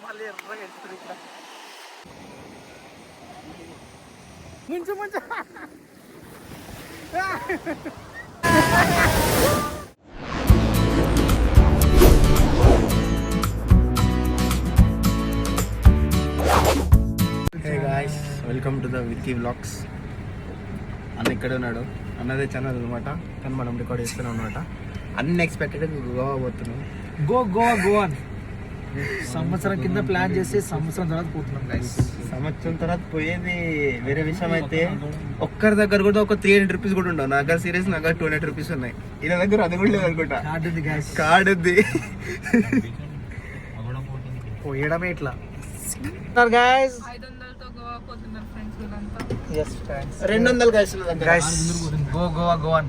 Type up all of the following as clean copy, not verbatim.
మళ్ళీ ఎర్రగా ఎత్తుంది ఇక్కడ ముంచు ముంచు hey guys, welcome to the Vicky vlogs. అన్న ఇక్కడ ఉన్నాడు, అన్నదే ఛానల్ అనమాట, కానీ మనం రికార్డ్ చేస్తున్నాం అనమాట. అన్ఎక్స్పెక్టెడ్ గోవా పోతున్నాం. గోవా సంవత్సరం కింద ప్లాన్ చేసి సంవత్సరం తర్వాత పోతున్నాం గైస్. సంవత్సరం తర్వాత పోయేది వేరే విషయం అయితే, ఒక్కరి దగ్గర కూడా ఒక 300 రూపీస్ కూడా ఉండవు. నా దగ్గర సీరియస్, నా దగ్గర 200 రూపీస్ ఉన్నాయి. ఈయన దగ్గర అది కూడా లేదు అనుకుంటా. కార్డు ఉంది. పోయడమే ఇట్లా guys. 200 guys. Goa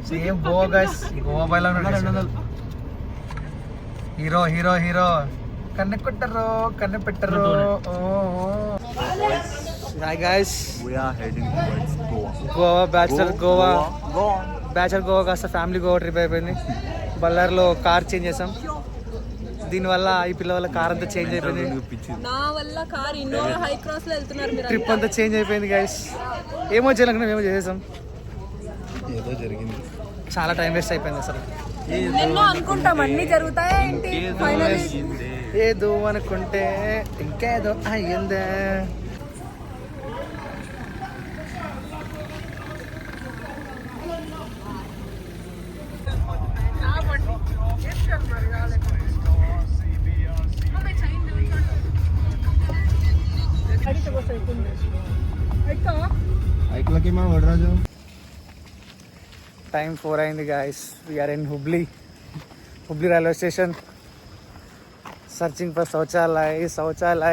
same Goa guys. Goa బయలా హీరో కన్నె పెట్టరు. Hi guys, Goa bachelor Goa కాస్త ఫ్యామిలీ గోవా ట్రిప్ అయిపోయింది. బళ్ళారిలో కార్ చేంజ్ చేసాం. దీనివల్ల ఈ పిల్లల వల్ల కార్ అంతా చేంజ్ అయిపోయింది. ట్రిప్ అంతా చేంజ్ అయిపోయింది గైస్. ఏమో చేయాలనుకున్నాం, ఏమో చేసేసాం. ఏదో జరిగింది, చాలా టైం వేస్ట్ అయిపోయింది అసలు. అనుకుంటాం అన్ని జరుగుతాయా ఏంటి? ఏదో అనుకుంటే ఇంకేదో అయ్యిందే. టైం 4 అయింది guys. We are in Hubli railway station. Searching for శౌచాలయ.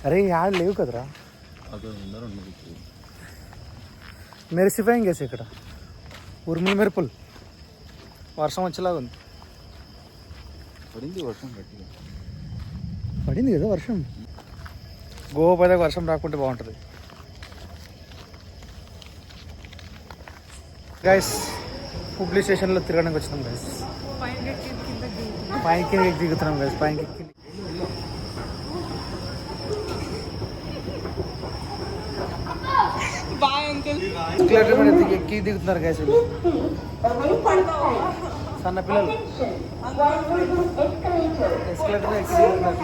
అరే యాడ లేవు కదరా, మెరిసిపోయింగ్ గేసి ఇక్కడ ఉరుములు మెరుపులు. వర్షం వచ్చేలాగా ఉంది. పడింది కదా వర్షం. గోవా పైన వర్షం రాకుంటే బాగుంటుంది గైస్. హుబ్లీ స్టేషన్లో తిరగడానికి వచ్చినాం గైస్. పైకి దిగుతున్నాం గైస్. పైకి ఎస్కలేటర్ మీద ఎక్కి దిగుతున్నారు గైస్. సన్న పిల్లలు ఎస్కలేటర్ ఎక్కి దిగుతున్నారు.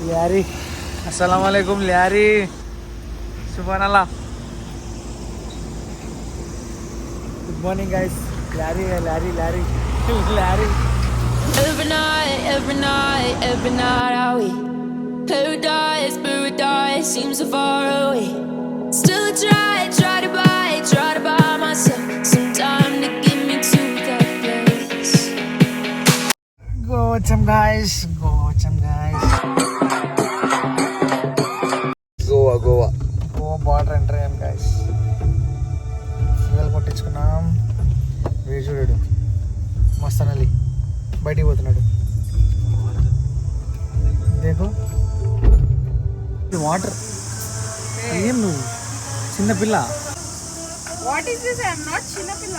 ల్యారీ, అస్సలాం వాలేకుం ల్యారీ. సుబ్హానల్లాహ్. Good morning guys. Larry. Every night are we paradise seems so far away. Still I try to buy myself some time to get me to that place. Go some guys. Goa border enter అయ్యాం guys. Fuel కొట్టించుకున్నాం. వీడు చూడాడు మస్తానలి బయటికి పోతున్నాడు. దేకో water. ఏం నువ్వు చిన్నపిల్ల? What is this? I am not చిన్నపిల్ల.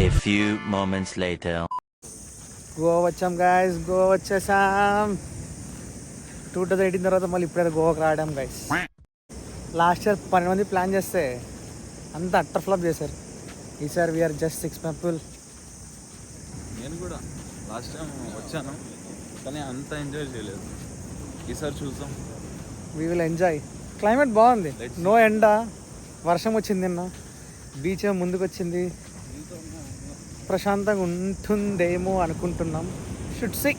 A few moments later. Goa వచ్చాం guys. Goa వచ్చేసాం. 2018 తర్వాత మళ్ళీ ఇప్పుడైతే గోవాకి రావడం గైస్. లాస్ట్ ఇయర్ 12 మంది ప్లాన్ చేస్తే అంతా అట్టర్ ఫ్లాప్ చేశారు. ఈసారి వీఆర్ జస్ట్ 6 పీపుల్. నేను కూడా లాస్ట్ టైం వచ్చాను, కానీ అంత ఎంజాయ్ చేయలేదు. ఈసారి చూద్దాం. We will enjoy. క్లైమేట్ బాగుంది, నో ఎండ. వర్షం వచ్చింది నిన్న, బీచ్ ముందుకు వచ్చింది. ప్రశాంతంగా ఉంటుందేమో అనుకుంటున్నాం. Should see.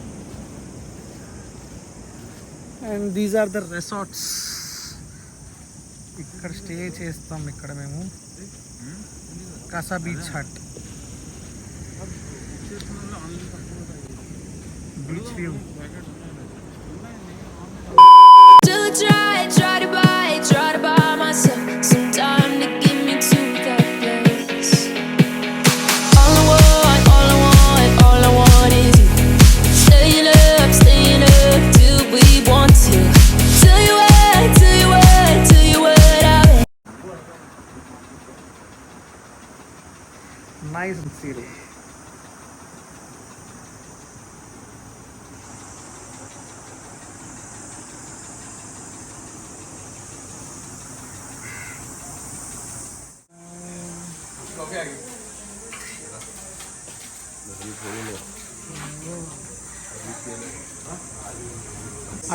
And these are the resorts. ఇక్కడ స్టే చేస్తాం. ఇక్కడ మేము casa beach hut, beach view. Still I nice seal.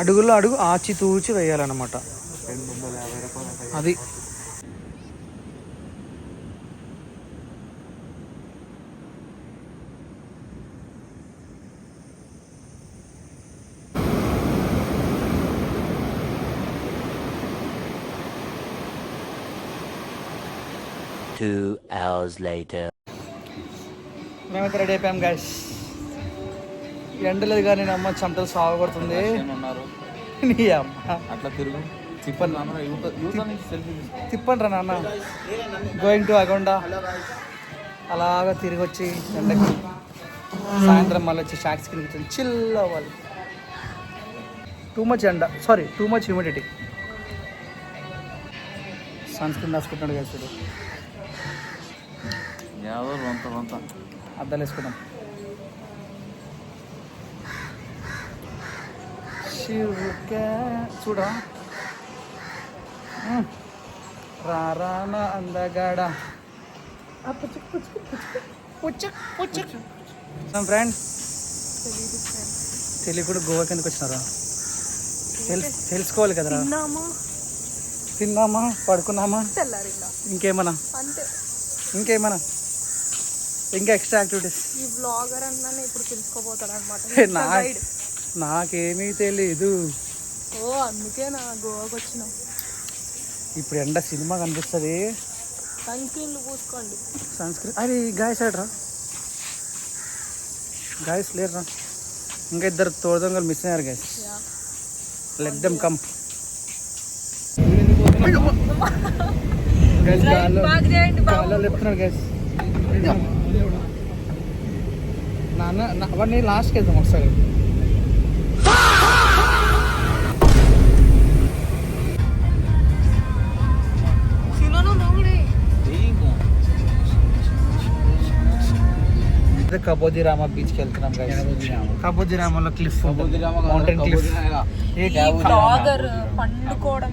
అడుగులో అడుగు ఆచి తూచి వేయాలన్నమాట. అది Two hours later. మేమైతే రెడీ అయిపోయాం గైస్. ఎండలేదు కానీ నేను అమ్మ చెమటలు సాగు కొడుతుంది. ఉన్నారు నీ అమ్మ అట్లా తిరుగు తిప్పండి రా నాన్న. గోయింగ్ టు అగొండ అలాగా తిరిగి వచ్చి ఎండకి సాయంత్రం మళ్ళీ వచ్చి షాక్స్ కింద కూర్చొని చిల్ అవ్వాలి. టూ మచ్ ఎండ, sorry too much humidity. Sunscreen రాసుకుంటున్నాడు కదా చూడు. అద్దాలు వేసుకుందాం. చూడా రానా అందగాడ ఫ్రెండ్. తెలియకుండా గోవా కిందకి వచ్చినారా? తెలుసుకోవాలి కదరా. తిన్నామా, పడుకున్నామా, ఇంకేమన్నా ఇంకేమన్నా ఇంకా ఎక్స్ట్రా యాక్టివిటీస్. ఈ బ్లాగర్ అన్నాను ఇప్పుడు తెలుసుకోబోతాడు అనమాట. నాకేమీ తెలీదు. ఓ అందుకే నా గోవాకి వచ్చినాం. ఇప్పుడు ఎండ సినిమా కనిపిస్తుంది. సన్ స్క్రీన్లు పూసుకోండి. సన్ స్క్రీన్ అది గాయస్ ఆడరా, గాయస్ లేరురా. ఇంకా ఇద్దరు తోడుదొంగలు మిస్ అయ్యారు గాయస్. Let them come. కాళ్ళు చెప్తున్నాడు గాయస్. నాన్న అవన్నీ లాస్ట్కి వెళ్దాం ఒకసారి. కబోదిరామా బీచ్కి వెళ్తున్నాం గాయస్. కబోదిరామాలో క్లిఫ్, మౌంటైన్ క్లిఫ్. బ్లాగర్ పండుకోవడం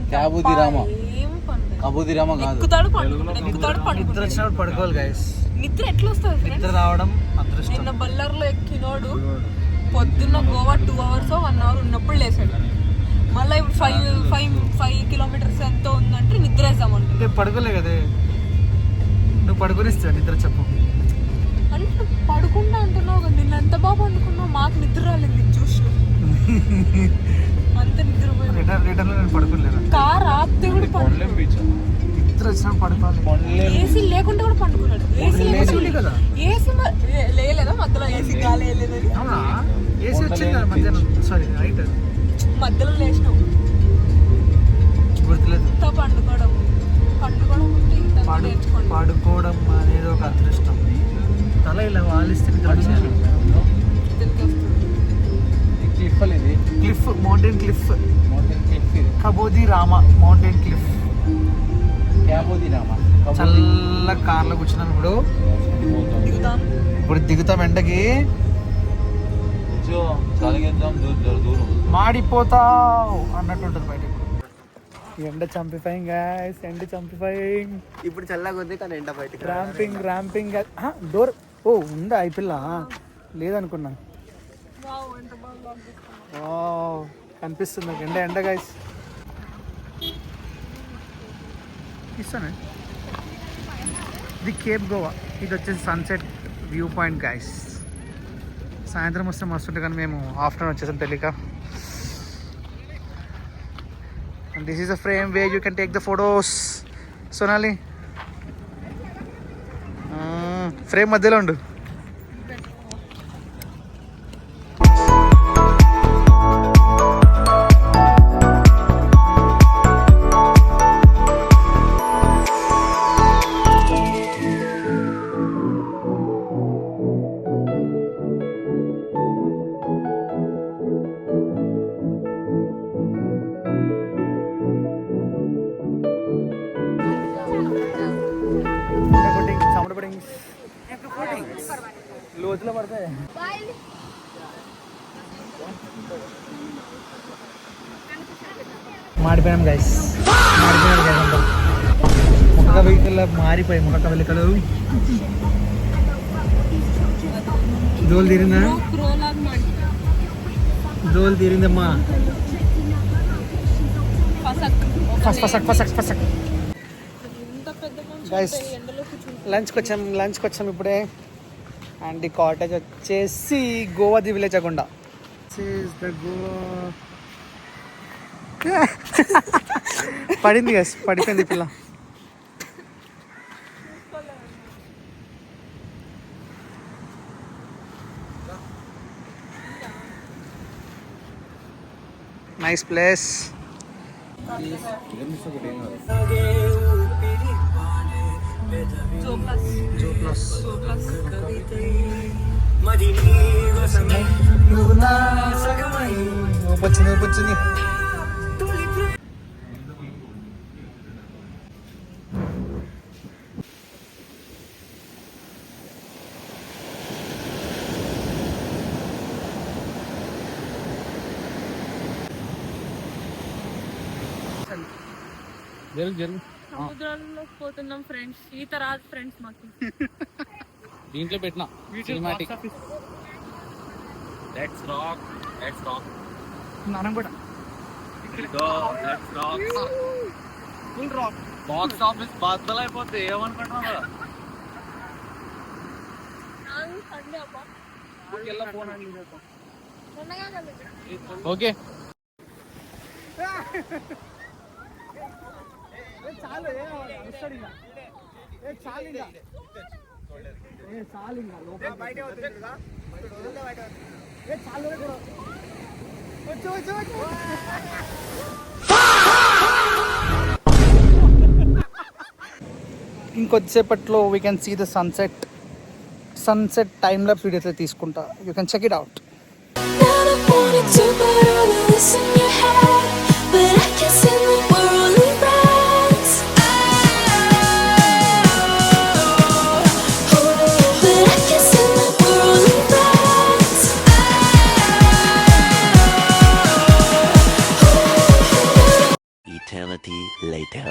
నిద్ర వచ్చినప్పుడు పడుకోవాలి గాయస్. నిద్ర ఎట్లా వస్తుంది? నిద్ర రావడం అదృష్టం. నిన్న బల్లార్లో ఎక్కినోడు పొద్దున్న గోవా 2 hours 1 hour ఉన్నప్పుడు లేసాడు. మళ్ళీ ఇప్పుడు 5 kilometers ఎంతో ఉందంటే నిద్ర వేసామంటే పడుకోలే కదే. నువ్వు పడుకునిస్తా నిద్ర చెప్పు అంటే పడుకుంటా అంటున్నావు కదా. నిన్న ఎంత బాగా పండుకున్నావు, మాకు నిద్ర రాలేదు చూసి. అంత నిద్రపోయింది. రిటర్న్ నేను పడుకోలేను. కార్ ఆపితే కూడా నిద్ర వచ్చినప్పుడు పడుకోవాలి. ఏసీ లేకుండా కూడా పండుకున్నాడు. ఏసీ కదా, ఏసీ లేలేదా మధ్యలో? ఏసీ గాలి వేయలేదని. ఏసీ వచ్చింది కదా మధ్యాహ్నం. సారీ రైట్, మధ్యలో లేచినావు. గుర్తులేదు. పండుకోవడం అంటే ఇంత నేర్చుకోండి. పడుకోవడం అనేది ఒక అదృష్టం. తల ఇలా వాలిస్తే నిద్ర వచ్చేది. క్లిఫ్ అనేది cliff, mountain cliff. Cabo de Rama mountain cliff. చల్ల కార్లో కూర్చున్నాం. ఇప్పుడు దిగుతాం ఎండకి. మాడిపోతావు అన్నట్టు ఉంటుంది బయట. ఎండ చంపిఫైయింగ్ గాయ్స్, ఎండ చంపిఫైయింగ్. ఇప్పుడు చల్లగా ఉంది కానీ ఎండ బయటకి. Ramping door. ఓ ఉందా ఈ పిల్ల? లేదనుకున్నా. కనిపిస్తుంది నాకు ఎండ గాయ్స్. ఇస్తాను. ఇది కేప్ గోవా. ఇది వచ్చేసి సన్సెట్ వ్యూ పాయింట్ గాయ్స్. సాయంత్రం వస్తే మస్తు ఉంటుంది కానీ మేము ఆఫ్టర్నూన్ వచ్చేసాం తెలియక. And this is a frame where you can take the photos. Sonali, frame మధ్యలో ఉండు. పడితే మాడిపోయాం గైస్, ముఖ వెహికల్ మారిపోయి ముఖ వెలికలు దోలు తీరిందా, దోలు తీరిందమ్మా. ఫసక్ ఫసక్ ఫసక్ ఫసక్. గైస్ లంచ్కి వచ్చాం ఇప్పుడే. అండ్ ఈ కాటేజ్ వచ్చేసి గోవా ది విలేజ్ అకుండా పడింది గైస్, పడిపోయింది పిల్ల. Nice place. వచ్చింది సముద్రంలో పోతున్నాం ఫ్రెండ్స్. ఈత రాదు ఫ్రెండ్స్ మాకు. దీంట్లో పెట్టినా cinematic. Let's rock, let's rock. నాన్న కూడా let's rock. Full rock. Box office బద్దలు అయిపోతే ఏమనుకుంటున్నావు కదా. ఓకే ఇంకొద్దిసేపట్లో we can see the sunset time lapse video తీసుకుంటా. You can check it out. Now I wanted to put all of this in your head, but I can't stand the world around. But I can't stand the world around. Eternity later.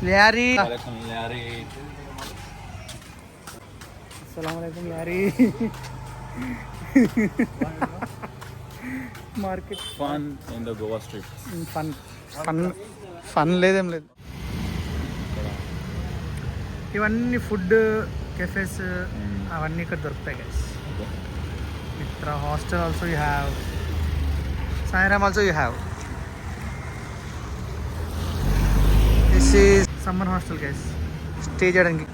యారీ. యారీ. అస్సలాముఅలైకుం యారీ. Market fun in the Goa street. Fun లేదేం లేదు. ఇవన్నీ food cafes అవన్నీ ఇక్కడ దొరుకుతాయి గైస్. ఇక్కడ hostel also you have, Sairam also you have. This is summer hostel guys, stay చేయడానికి.